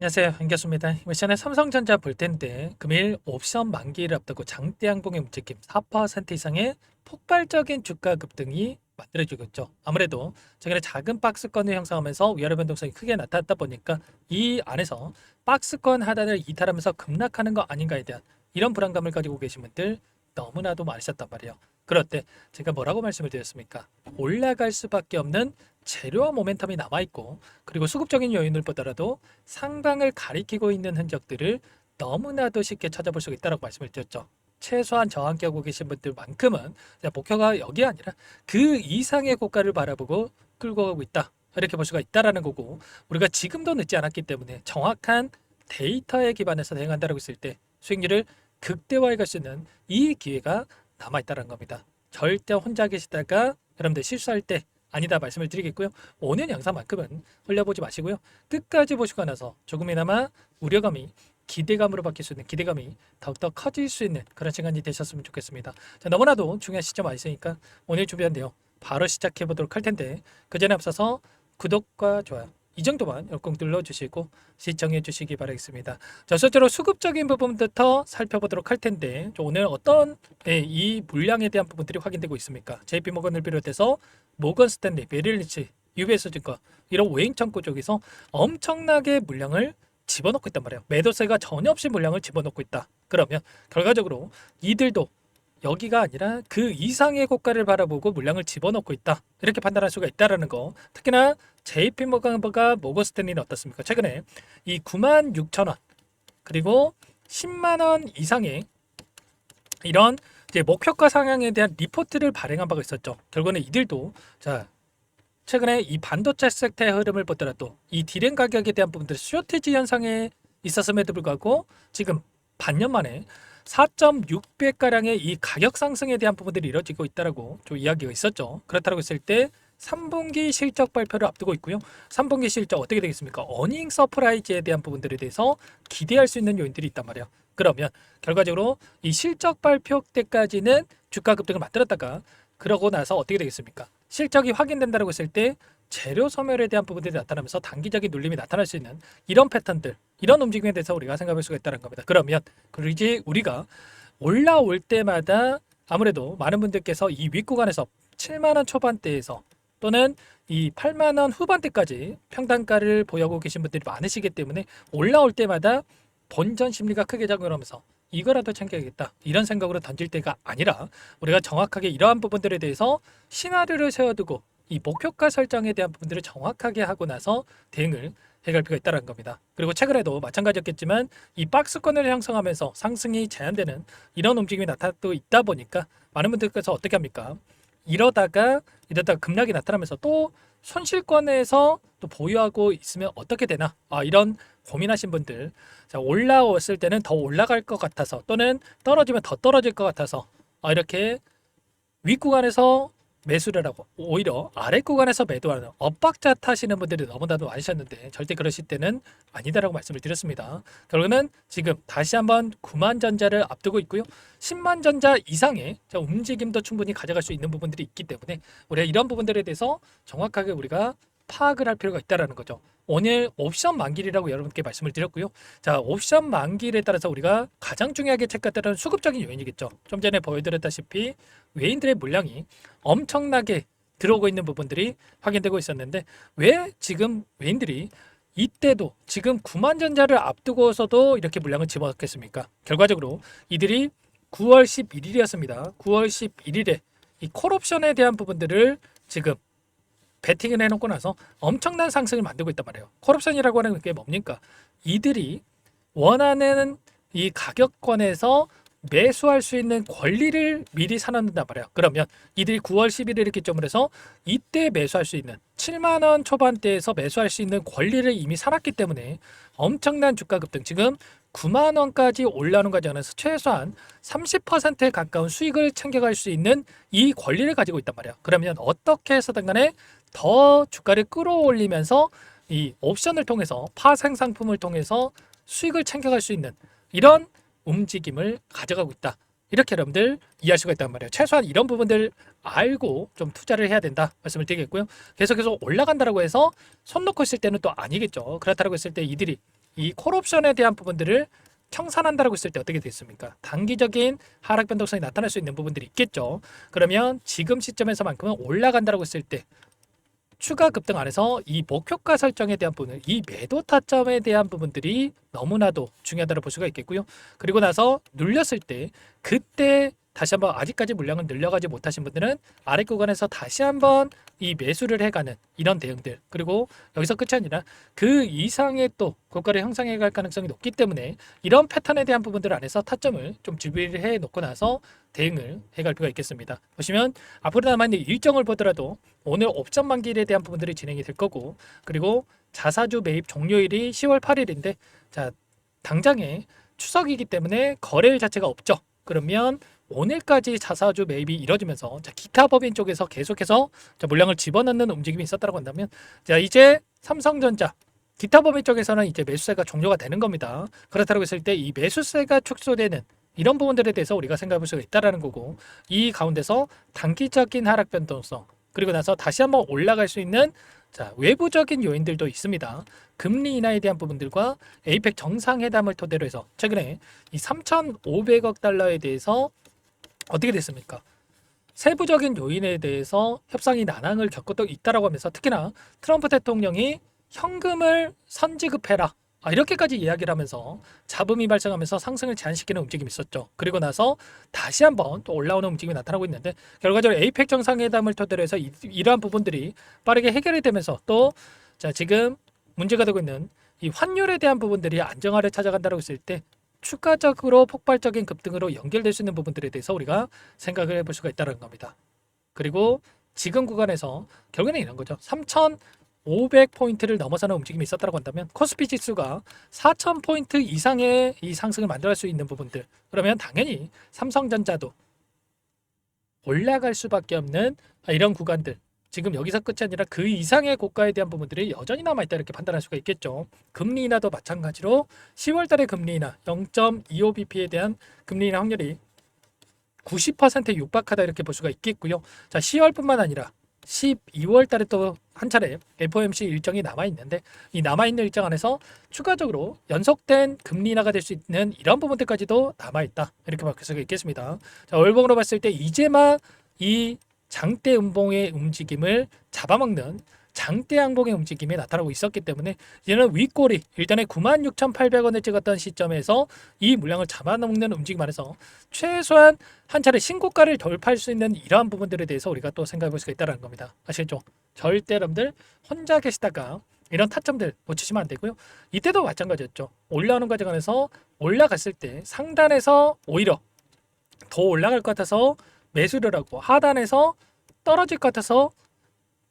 안녕하세요. 안겼습니다. 이번 시간에 삼성전자 볼 텐데 금일 옵션 만기를 앞두고 장대 항공의 움직임 4% 이상의 폭발적인 주가 급등이 만들어지고 있죠. 아무래도 최근에 작은 박스권을 형성하면서 위아래 변동성이 크게 나타났다 보니까 이 안에서 박스권 하단을 이탈하면서 급락하는 거 아닌가에 대한 이런 불안감을 가지고 계신 분들 너무나도 많으셨단 말이에요. 그럴 때 제가 뭐라고 말씀을 드렸습니까? 올라갈 수밖에 없는 재료와 모멘텀이 남아있고, 그리고 수급적인 요인을 보더라도 상방을 가리키고 있는 흔적들을 너무나도 쉽게 찾아볼 수 있다고 말씀을 드렸죠. 최소한 저와 함께 하고 계신 분들만큼은 목표가 여기 아니라 그 이상의 고가를 바라보고 끌고 가고 있다, 이렇게 볼 수가 있다라는 거고, 우리가 지금도 늦지 않았기 때문에 정확한 데이터에 기반해서 대응한다고 했을 때 수익률을 극대화해 갈 수 있는 이 기회가 남아있다는 겁니다. 절대 혼자 계시다가 여러분들 실수할 때 아니다 말씀을 드리겠고요. 오늘 영상만큼은 흘려보지 마시고요. 끝까지 보시고 나서 조금이나마 우려감이 기대감으로 바뀔 수 있는, 기대감이 더욱더 커질 수 있는 그런 시간이 되셨으면 좋겠습니다. 자, 너무나도 중요한 시점 와 있으니까 오늘 준비한 내용 바로 시작해 보도록 할 텐데, 그 전에 앞서서 구독과 좋아요 이 정도만 꼭 눌러주시고 시청해 주시기 바라겠습니다. 자, 첫째로 수급적인 부분부터 살펴보도록 할 텐데, 오늘 어떤 이 물량에 대한 부분들이 확인되고 있습니까? JP모건을 비롯해서 모건 스탠리, 메릴린치, UBS 증권 이런 외인 창구 쪽에서 엄청나게 물량을 집어넣고 있단 말이에요. 매도세가 전혀 없이 물량을 집어넣고 있다. 그러면 결과적으로 이들도 여기가 아니라 그 이상의 고가를 바라보고 물량을 집어넣고 있다, 이렇게 판단할 수가 있다라는 거. 특히나 JP모건과 모건스탠리는 어떻습니까? 최근에 이 96,000원 그리고 10만 원 이상의 이런 이제 목표가 상향에 대한 리포트를 발행한 바가 있었죠. 결국에는 이들도 자, 최근에 이 반도체 섹터의 흐름을 보더라도 이 디램 가격에 대한 부분들 쇼티지 현상에 있었음에도 불구하고 지금 반년 만에 4.6배가량의 이 가격 상승에 대한 부분들이 이루어지고 있다라고 좀 이야기가 있었죠. 그렇다고 했을 때 3분기 실적 발표를 앞두고 있고요. 3분기 실적 어떻게 되겠습니까? 어닝 서프라이즈에 대한 부분들에 대해서 기대할 수 있는 요인들이 있단 말이에요. 그러면 결과적으로 이 실적 발표 때까지는 주가 급등을 만들었다가, 그러고 나서 어떻게 되겠습니까? 실적이 확인된다고 했을 때 재료 소멸에 대한 부분들이 나타나면서 단기적인 눌림이 나타날 수 있는 이런 패턴들, 이런 움직임에 대해서 우리가 생각할 수가 있다는 겁니다. 그러면 이제 우리가 올라올 때마다 아무래도 많은 분들께서 이 윗구간에서 7만 원 초반대에서 또는 이 8만 원 후반대까지 평단가를 보유하고 계신 분들이 많으시기 때문에 올라올 때마다 본전 심리가 크게 작용하면서 이거라도 챙겨야겠다, 이런 생각으로 던질 때가 아니라 우리가 정확하게 이러한 부분들에 대해서 시나리오를 세워두고 이 목표가 설정에 대한 부분들을 정확하게 하고 나서 대응을 해갈 필요가 있다는 겁니다. 그리고 최근에도 마찬가지였겠지만 이 박스권을 형성하면서 상승이 제한되는 이런 움직임이 나타나고 있다 보니까 많은 분들께서 어떻게 합니까? 이러다가 급락이 나타나면서 또 손실권에서 또 보유하고 있으면 어떻게 되나, 이런 고민하신 분들, 자, 올라왔을 때는 더 올라갈 것 같아서 또는 떨어지면 더 떨어질 것 같아서 이렇게 윗구간에서 매수를 하고 오히려 아랫구간에서 매도하는 엇박자 타시는 분들이 너무나도 많으셨는데, 절대 그러실 때는 아니다라고 말씀을 드렸습니다. 결국은 지금 다시 한번 9만 전자를 앞두고 있고요. 10만 전자 이상의 움직임도 충분히 가져갈 수 있는 부분들이 있기 때문에 우리가 이런 부분들에 대해서 정확하게 우리가 파악을 할 필요가 있다는 거죠. 오늘 옵션 만기이라고 여러분께 말씀을 드렸고요. 자, 옵션 만기일에 따라서 우리가 가장 중요하게 체크하는 수급적인 요인이겠죠. 좀 전에 보여드렸다시피 외인들의 물량이 엄청나게 들어오고 있는 부분들이 확인되고 있었는데, 왜 지금 외인들이 이때도 지금 9만 전자를 앞두고서도 이렇게 물량을 집어넣겠습니까? 결과적으로 이들이 9월 11일이었습니다. 9월 11일에 이 콜옵션에 대한 부분들을 지금 베팅을 해놓고 나서 엄청난 상승을 만들고 있단 말이에요. 콜옵션이라고 하는 게 뭡니까? 이들이 원하는 이 가격권에서 매수할 수 있는 권리를 미리 사놓는단 말이에요. 그러면 이들이 9월 11일 기점으로 해서 이때 매수할 수 있는 7만 원 초반대에서 매수할 수 있는 권리를 이미 사놨기 때문에 엄청난 주가 급등, 지금 9만 원까지 올라오는 과정에서 최소한 30%에 가까운 수익을 챙겨갈 수 있는 이 권리를 가지고 있단 말이에요. 그러면 어떻게 해서든 간에 더 주가를 끌어올리면서 이 옵션을 통해서 파생 상품을 통해서 수익을 챙겨갈 수 있는 이런 움직임을 가져가고 있다, 이렇게 여러분들 이해할 수가 있단 말이에요. 최소한 이런 부분들 알고 좀 투자를 해야 된다 말씀을 드리겠고요. 계속해서 올라간다라고 해서 손 놓고 있을 때는 또 아니겠죠. 그렇다고 했을 때 이들이 이 콜옵션에 대한 부분들을 청산한다라고 했을 때 어떻게 됐습니까? 단기적인 하락 변동성이 나타날 수 있는 부분들이 있겠죠. 그러면 지금 시점에서만큼은 올라간다라고 했을 때 추가 급등 안에서 이 목표가 설정에 대한 부분, 이 매도 타점에 대한 부분들이 너무나도 중요하다고 볼 수가 있겠고요. 그리고 나서 눌렸을 때 그때 다시 한번 아직까지 물량을 늘려가지 못하신 분들은 아래 구간에서 다시 한번 이 매수를 해가는 이런 대응들, 그리고 여기서 끝이 아니라 그 이상의 또 고가를 형성해 갈 가능성이 높기 때문에 이런 패턴에 대한 부분들 안에서 타점을 좀 준비를 해 놓고 나서 대응을 해갈 필요가 있겠습니다. 보시면 앞으로 남아있는 일정을 보더라도 오늘 옵션 만기일에 대한 부분들이 진행이 될 거고, 그리고 자사주 매입 종료일이 10월 8일인데 자, 당장에 추석이기 때문에 거래일 자체가 없죠. 그러면 오늘까지 자사주 매입이 이뤄지면서 자, 기타 법인 쪽에서 계속해서 자, 물량을 집어넣는 움직임이 있었다고 한다면, 자, 이제 삼성전자 기타 법인 쪽에서는 이제 매수세가 종료가 되는 겁니다. 그렇다고 했을 때 이 매수세가 축소되는 이런 부분들에 대해서 우리가 생각해 볼 수가 있다라는 거고, 이 가운데서 단기적인 하락 변동성, 그리고 나서 다시 한번 올라갈 수 있는 자, 외부적인 요인들도 있습니다. 금리 인하에 대한 부분들과 에이펙 정상회담을 토대로 해서 최근에 이 3,500억 달러에 대해서 어떻게 됐습니까? 세부적인 요인에 대해서 협상이 난항을 겪고 있다라고 하면서, 특히나 트럼프 대통령이 현금을 선지급해라 이렇게까지 이야기를 하면서 잡음이 발생하면서 상승을 제한시키는 움직임이 있었죠. 그리고 나서 다시 한번 또 올라오는 움직임이 나타나고 있는데, 결과적으로 에이펙 정상회담을 토대로 해서 이러한 부분들이 빠르게 해결이 되면서 또 자, 지금 문제가 되고 있는 이 환율에 대한 부분들이 안정화를 찾아간다고 했을 때 추가적으로 폭발적인 급등으로 연결될 수 있는 부분들에 대해서 우리가 생각을 해볼 수가 있다는 겁니다. 그리고 지금 구간에서 결국에는 이런 거죠. 3,500포인트를 넘어서는 움직임이 있었다고 한다면 코스피 지수가 4,000포인트 이상의 이 상승을 만들어갈 수 있는 부분들, 그러면 당연히 삼성전자도 올라갈 수밖에 없는 이런 구간들, 지금 여기서 끝이 아니라 그 이상의 고가에 대한 부분들이 여전히 남아있다 이렇게 판단할 수가 있겠죠. 금리 인하도 마찬가지로 10월 달에 금리 인하 0.25bp에 대한 금리 인하 확률이 90%에 육박하다 이렇게 볼 수가 있겠고요. 자, 10월뿐만 아니라 12월 달에 또 한 차례 FOMC 일정이 남아있는데, 이 남아있는 일정 안에서 추가적으로 연속된 금리 인하가 될 수 있는 이런 부분들까지도 남아있다 이렇게 볼 수가 있겠습니다. 자, 월봉으로 봤을 때 이제 막 이 장대 음봉의 움직임을 잡아먹는 장대 양봉의 움직임이 나타나고 있었기 때문에 이제는 윗꼬리 일단은 96,800원을 찍었던 시점에서 이 물량을 잡아먹는 움직임 안에서 최소한 한 차례 신고가를 돌파할 수 있는 이러한 부분들에 대해서 우리가 또 생각해 볼 수가 있다는 겁니다. 아시겠죠? 절대 여러분들 혼자 계시다가 이런 타점들 놓치시면 안 되고요. 이때도 마찬가지였죠. 올라오는 과정 안에서 올라갔을 때 상단에서 오히려 더 올라갈 것 같아서 매수를 하고 하단에서 떨어질 것 같아서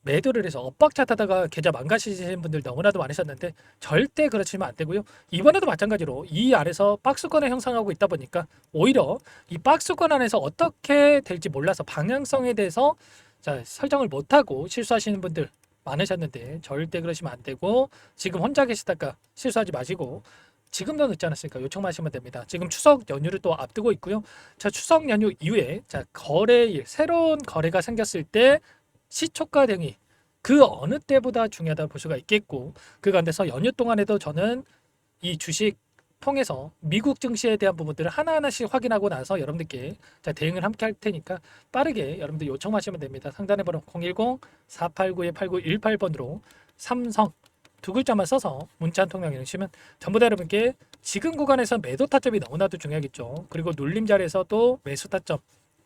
매도를 해서 엇박자 타다가 계좌 망가지신 분들 너무나도 많으셨는데 절대 그러시면 안 되고요. 이번에도 마찬가지로 이 안에서 박스권을 형성하고 있다 보니까 오히려 이 박스권 안에서 어떻게 될지 몰라서 방향성에 대해서 자, 설정을 못하고 실수하시는 분들 많으셨는데 절대 그러시면 안 되고, 지금 혼자 계시다가 실수하지 마시고 지금도 늦지 않았으니까 요청하시면 됩니다. 지금 추석 연휴를 또 앞두고 있고요. 자, 추석 연휴 이후에 자, 거래일, 새로운 거래가 생겼을 때 시초가 등이 그 어느 때보다 중요하다 볼 수가 있겠고, 그 가운데서 연휴 동안에도 저는 이 주식 통해서 미국 증시에 대한 부분들을 하나하나씩 확인하고 나서 여러분들께 자, 대응을 함께 할 테니까 빠르게 여러분들 요청하시면 됩니다. 상단에 번호 010-489-8918번으로 삼성 두 글자만 써서 문자 한 통장 넣으시면 전부 다 여러분께 지금 구간에서 매도 타점이 너무나도 중요하겠죠. 그리고 눌림 자리에서 또 매수 타점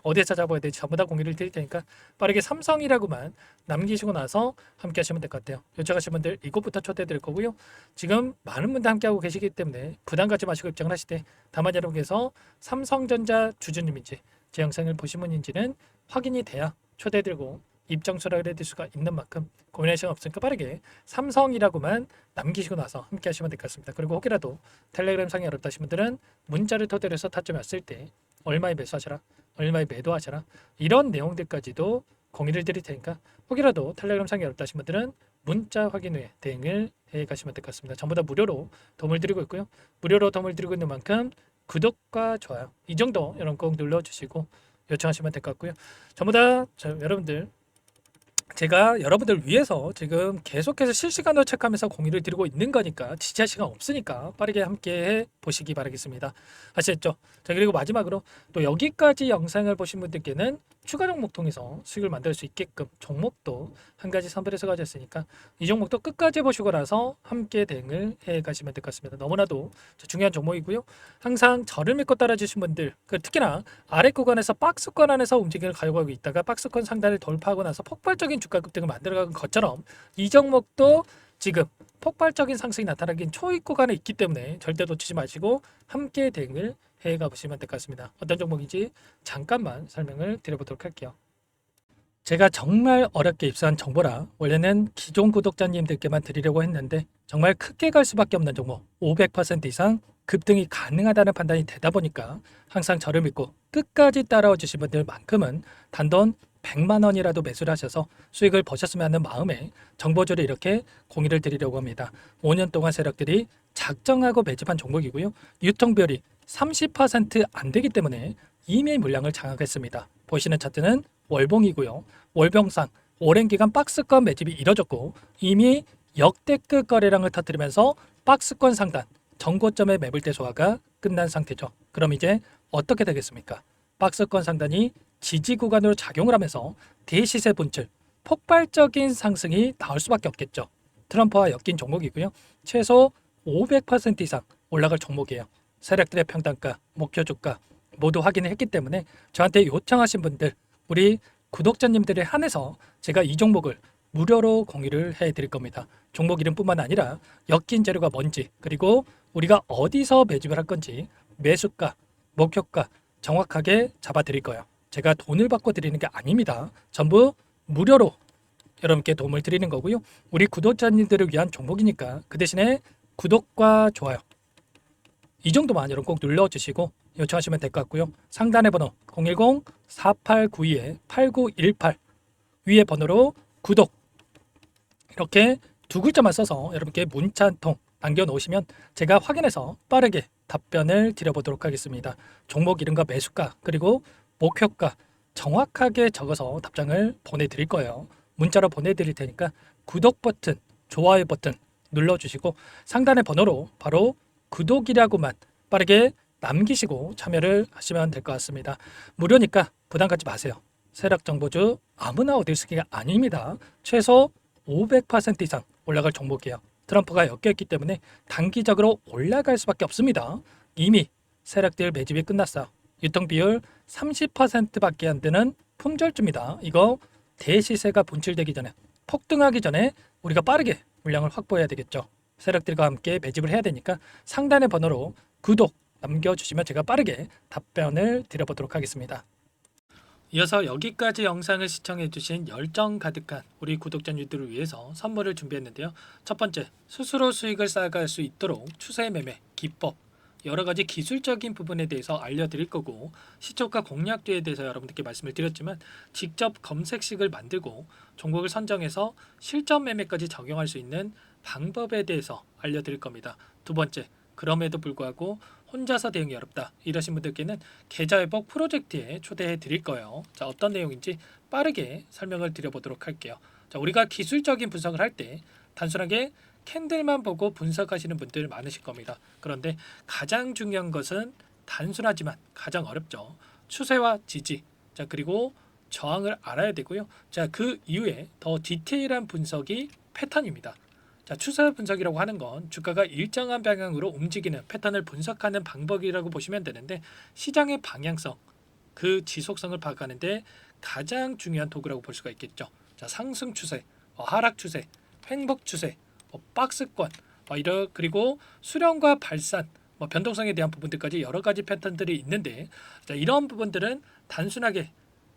어디에서 잡아야 될지 전부 다 공유를 드릴 테니까 빠르게 삼성이라고만 남기시고 나서 함께 하시면 될 것 같아요. 요청하신 분들 이곳부터 초대해 드릴 거고요. 지금 많은 분들 함께 하고 계시기 때문에 부담 갖지 마시고 입장을 하실 때 다만 여러분께서 삼성전자 주주님인지 제 영상을 보신 분인지는 확인이 돼야 초대해 드리고 입장 수락을 해드릴 수가 있는 만큼 고민할 시간 없으니까 빠르게 삼성이라고만 남기시고 나서 함께 하시면 될 것 같습니다. 그리고 혹이라도 텔레그램 상이 어렵다 하신 분들은 문자를 토대로 해서 타점이 왔을 때 얼마에 매수하셔라, 얼마에 매도하셔라, 이런 내용들까지도 공유를 드릴 테니까 혹이라도 텔레그램 상이 어렵다 하신 분들은 문자 확인 후에 대응을 해 가시면 될 것 같습니다. 전부 다 무료로 도움을 드리고 있고요. 무료로 도움을 드리고 있는 만큼 구독과 좋아요 이 정도 여러분 꼭 눌러주시고 요청하시면 될 것 같고요. 전부 다 여러분들 제가 여러분들 위해서 지금 계속해서 실시간으로 체크하면서 공유를 드리고 있는 거니까 지체할 시간 없으니까 빠르게 함께 해 보시기 바라겠습니다. 아시겠죠? 자, 그리고 마지막으로 또 여기까지 영상을 보신 분들께는 추가 종목 통해서 수익을 만들 수 있게끔 종목도 한 가지 선별해서 가졌으니까 이 종목도 끝까지 보시고 나서 함께 대응을 해 가시면 될 것 같습니다. 너무나도 중요한 종목이고요. 항상 저를 믿고 따라주신 분들, 특히나 아래 구간에서 박스권 안에서 움직임을 가져가고 있다가 박스권 상단을 돌파하고 나서 폭발적인 주가 급등을 만들어간 것처럼 이 종목도 지금 폭발적인 상승이 나타나긴 초입 구간에 있기 때문에 절대 놓치지 마시고 함께 대응을 해가 보시면 될 것 같습니다. 어떤 종목인지 잠깐만 설명을 드려보도록 할게요. 제가 정말 어렵게 입수한 정보라 원래는 기존 구독자님들께만 드리려고 했는데 정말 크게 갈 수밖에 없는 종목 500% 이상 급등이 가능하다는 판단이 되다 보니까 항상 저를 믿고 끝까지 따라와 주신 분들만큼은 단돈 100만 원이라도 매수를 하셔서 수익을 보셨으면 하는 마음에 정보주를 이렇게 공유를 드리려고 합니다. 5년 동안 세력들이 작정하고 매집한 종목이고요. 유통비율이 30%안 되기 때문에 이미 물량을 장악했습니다. 보시는 차트는 월봉이고요. 월봉상 오랜 기간 박스권 매집이 이뤄졌고 이미 역대급 거래량을 터뜨리면서 박스권 상단 전고점의 매물대 소화가 끝난 상태죠. 그럼 이제 어떻게 되겠습니까? 박스권 상단이 지지 구간으로 작용을 하면서 대시세 분출, 폭발적인 상승이 나올 수밖에 없겠죠. 트럼프와 엮인 종목이고요. 최소 500% 이상 올라갈 종목이에요. 세력들의 평단가, 목표 주가 모두 확인을 했기 때문에 저한테 요청하신 분들, 우리 구독자님들에 한해서 제가 이 종목을 무료로 공유를 해드릴 겁니다. 종목 이름뿐만 아니라 엮인 재료가 뭔지, 그리고 우리가 어디서 매집을 할 건지 매수가, 목표가 정확하게 잡아드릴 거예요. 제가 돈을 받고 드리는 게 아닙니다. 전부 무료로 여러분께 도움을 드리는 거고요. 우리 구독자님들을 위한 종목이니까 그 대신에 구독과 좋아요 이 정도만 여러분 꼭 눌러주시고 요청하시면 될 것 같고요. 상단의 번호 010-4892-8918 위에 번호로 구독 이렇게 두 글자만 써서 여러분께 문자 한 통 남겨놓으시면 제가 확인해서 빠르게 답변을 드려보도록 하겠습니다. 종목 이름과 매수가 그리고 목표가 정확하게 적어서 답장을 보내드릴 거예요. 문자로 보내드릴 테니까 구독 버튼, 좋아요 버튼 눌러주시고 상단의 번호로 바로 구독이라고만 빠르게 남기시고 참여를 하시면 될 것 같습니다. 무료니까 부담 갖지 마세요. 세력 정보주 아무나 얻을 수 있는 게 아닙니다. 최소 500% 이상 올라갈 종목이에요. 트럼프가 엮여있기 때문에 단기적으로 올라갈 수밖에 없습니다. 이미 세력들 매집이 끝났어요. 유통비율 30%밖에 안 되는 품절주입니다. 이거 대시세가 분출되기 전에 폭등하기 전에 우리가 빠르게 물량을 확보해야 되겠죠. 세력들과 함께 매집을 해야 되니까 상단의 번호로 구독 남겨주시면 제가 빠르게 답변을 드려보도록 하겠습니다. 이어서 여기까지 영상을 시청해주신 열정 가득한 우리 구독자님들을 위해서 선물을 준비했는데요. 첫 번째, 스스로 수익을 쌓아갈 수 있도록 추세 매매 기법 여러 가지 기술적인 부분에 대해서 알려드릴 거고 시초가 공략도에 대해서 여러분들께 말씀을 드렸지만 직접 검색식을 만들고 종목을 선정해서 실전 매매까지 적용할 수 있는 방법에 대해서 알려드릴 겁니다. 두 번째, 그럼에도 불구하고 혼자서 대응이 어렵다 이러신 분들께는 계좌회복 프로젝트에 초대해 드릴 거예요. 자, 어떤 내용인지 빠르게 설명을 드려보도록 할게요. 자, 우리가 기술적인 분석을 할 때 단순하게 캔들만 보고 분석하시는 분들 많으실 겁니다. 그런데 가장 중요한 것은 단순하지만 가장 어렵죠. 추세와 지지, 자 그리고 저항을 알아야 되고요. 자, 그 이후에 더 디테일한 분석이 패턴입니다. 자, 추세 분석이라고 하는 건 주가가 일정한 방향으로 움직이는 패턴을 분석하는 방법이라고 보시면 되는데 시장의 방향성, 그 지속성을 파악하는데 가장 중요한 도구라고 볼 수가 있겠죠. 자, 상승 추세, 하락 추세, 횡복 추세, 박스권, 그리고 수렴과 발산, 변동성에 대한 부분들까지 여러 가지 패턴들이 있는데 자, 이런 부분들은 단순하게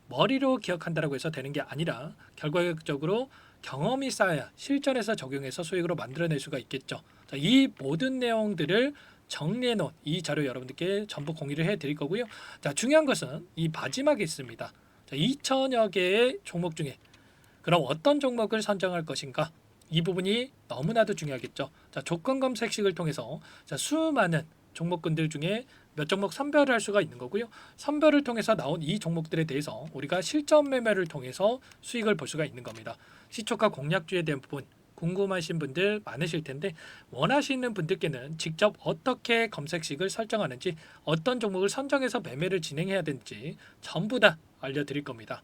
머리로 기억한다라고 해서 되는 게 아니라 결과적으로 경험이 쌓아야 실전에서 적용해서 수익으로 만들어낼 수가 있겠죠. 자, 이 모든 내용들을 정리해 놓은 이 자료 여러분들께 전부 공유를 해 드릴 거고요. 자, 중요한 것은 이 마지막에 있습니다. 자, 2천여 개의 종목 중에 그럼 어떤 종목을 선정할 것인가? 이 부분이 너무나도 중요하겠죠. 자, 조건 검색식을 통해서 자, 수많은 종목군들 중에 몇 종목 선별을 할 수가 있는 거고요. 선별을 통해서 나온 이 종목들에 대해서 우리가 실전 매매를 통해서 수익을 볼 수가 있는 겁니다. 시초가 공략주에 대한 부분 궁금하신 분들 많으실 텐데 원하시는 분들께는 직접 어떻게 검색식을 설정하는지 어떤 종목을 선정해서 매매를 진행해야 되는지 전부 다 알려드릴 겁니다.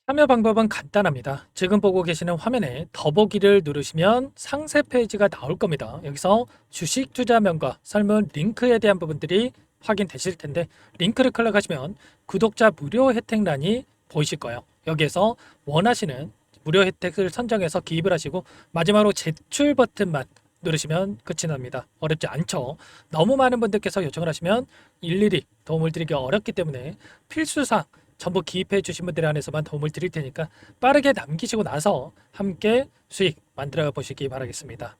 참여 방법은 간단합니다. 지금 보고 계시는 화면에 더보기를 누르시면 상세 페이지가 나올 겁니다. 여기서 주식 투자명과 설문 링크에 대한 부분들이 확인되실 텐데 링크를 클릭하시면 구독자 무료 혜택란이 보이실 거예요. 여기에서 원하시는 무료 혜택을 선정해서 기입을 하시고 마지막으로 제출 버튼만 누르시면 끝이 납니다. 어렵지 않죠? 너무 많은 분들께서 요청을 하시면 일일이 도움을 드리기 어렵기 때문에 필수사항 전부 기입해 주신 분들에 한해서만 도움을 드릴 테니까 빠르게 남기시고 나서 함께 수익 만들어 보시기 바라겠습니다.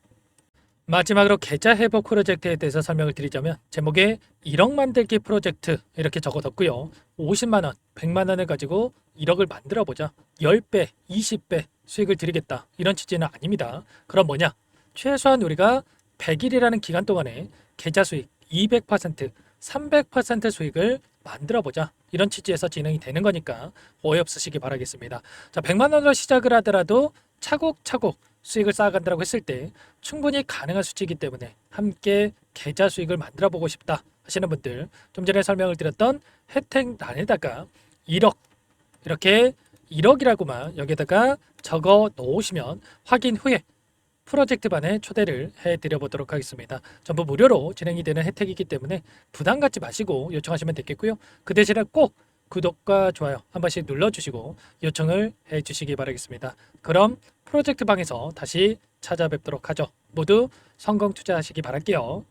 마지막으로 계좌 회복 프로젝트에 대해서 설명을 드리자면 제목에 1억 만들기 프로젝트 이렇게 적어뒀고요. 50만 원, 100만 원을 가지고 1억을 만들어 보자. 10배, 20배 수익을 드리겠다. 이런 취지는 아닙니다. 그럼 뭐냐? 최소한 우리가 100일이라는 기간 동안에 계좌 수익 200%, 300% 수익을 만들어 보자. 이런 취지에서 진행이 되는 거니까 오해 없으시기 바라겠습니다. 자, 100만 원으로 시작을 하더라도 차곡차곡 수익을 쌓아간다고 했을 때 충분히 가능한 수치이기 때문에 함께 계좌 수익을 만들어 보고 싶다 하시는 분들 좀 전에 설명을 드렸던 혜택란에다가 1억 이렇게 1억이라고만 여기다가 적어 놓으시면 확인 후에 프로젝트 반에 초대를 해드려 보도록 하겠습니다. 전부 무료로 진행이 되는 혜택이기 때문에 부담 갖지 마시고 요청하시면 되겠고요. 그 대신에 꼭 구독과 좋아요 한 번씩 눌러주시고 요청을 해주시기 바라겠습니다. 그럼 프로젝트 방에서 다시 찾아뵙도록 하죠. 모두 성공 투자하시기 바랄게요.